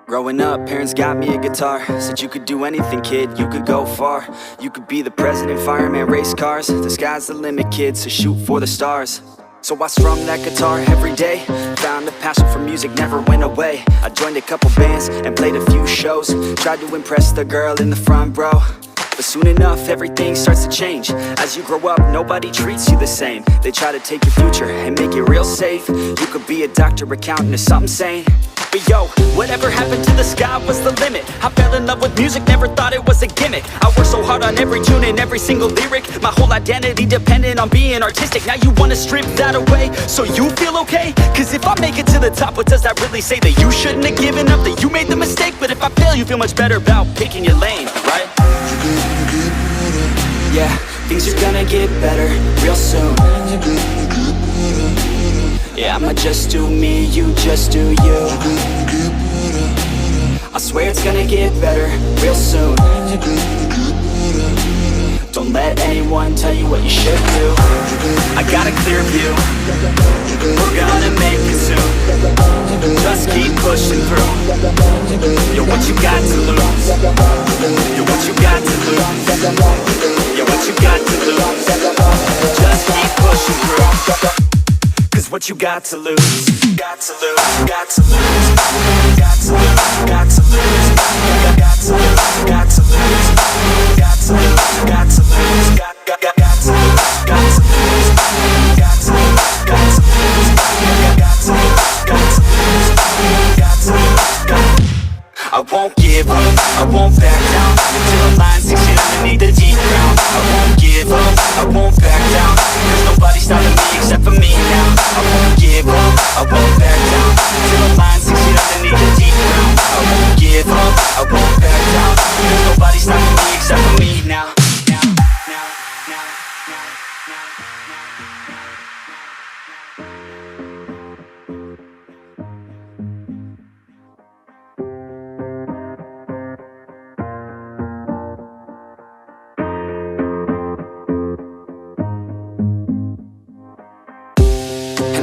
Growing up, parents got me a guitar. Said you could do anything, kid, you could go far. You could be the president, fireman, race cars. The sky's the limit, kid, so shoot for the stars. So I strummed that guitar every day. Found a passion for music, never went away. I joined a couple bands and played a few shows. Tried to impress the girl in the front row. But soon enough, everything starts to change. As you grow up, nobody treats you the same. They try to take your future and make it real safe. You could be a doctor, accountant, or something sane. But yo, whatever happened to the sky was the limit. I fell in love with music, never thought it was a gimmick. I worked so hard on every tune and every single lyric. My whole identity depended on being artistic. Now you wanna strip that away, so you feel okay? Cause if I make it to the top, what does that really say? That you shouldn't have given up, that you made the mistake? But if I fail, you feel much better about picking your lane, right? Yeah, things are gonna get better real soon. Yeah, I'ma just do me, you just do you. I swear it's gonna get better real soon. Don't let anyone tell you what you should do. I got a clear view, we're gonna make it soon. Just keep pushing through. You're what you got to lose. You're what you got to lose. You're what you got to lose. Just keep pushing through. Cause what you got to lose, got to lose, got to lose, got to lose, got to lose, got to lose, got to lose, got to lose, got to lose, got to lose, got to lose, got to lose, got to lose, got to lose, got to lose. I won't give up, I won't back down until I'm lying 6 feet underneath the deep ground. I won't give up, I won't back down. There's nobody stopping me except for me now. I won't give up, I won't back down until I'm lying 6 feet underneath the deep ground. I won't give up, I won't back down. There's nobody stopping me except for me now.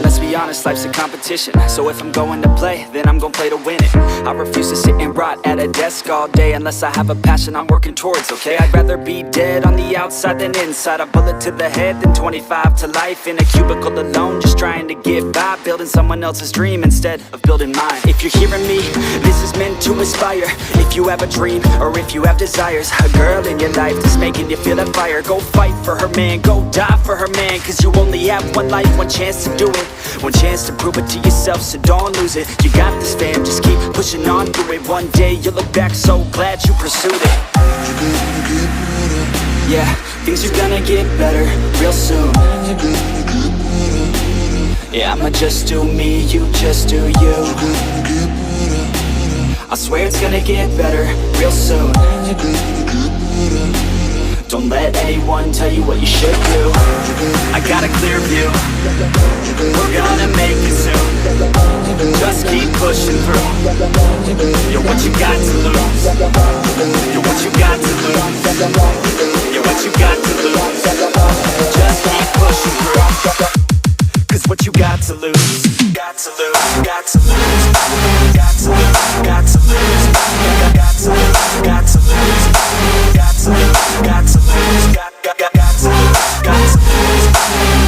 Let's be honest, life's a competition. So if I'm going to play, then I'm gonna play to win it. I refuse to sit and rot at a desk all day unless I have a passion I'm working towards, okay? I'd rather be dead on the outside than inside. A bullet to the head than 25 to life in a cubicle alone, just trying to get by, building someone else's dream instead of building mine. If you're hearing me, this is meant to inspire. If you have a dream or if you have desires, a girl in your life that's making you feel that fire, go fight for her man, go die for her man. Cause you only have one life, one chance to do it, one chance to prove it to yourself, so don't lose it. You got this, fam, just keep pushing on through it. One day you'll look back so glad you pursued it. Yeah, things are gonna get better real soon. Yeah, I'ma just do me, you just do you. I swear it's gonna get better real soon. Don't let anyone tell you what you should do. I got a clear view, we're gonna make it soon. Just keep pushing through. You're what you got to lose. You're what you got to lose. You're what you got to lose. Just keep pushing through. Cause what you got to lose, got to lose, got to lose, got to lose.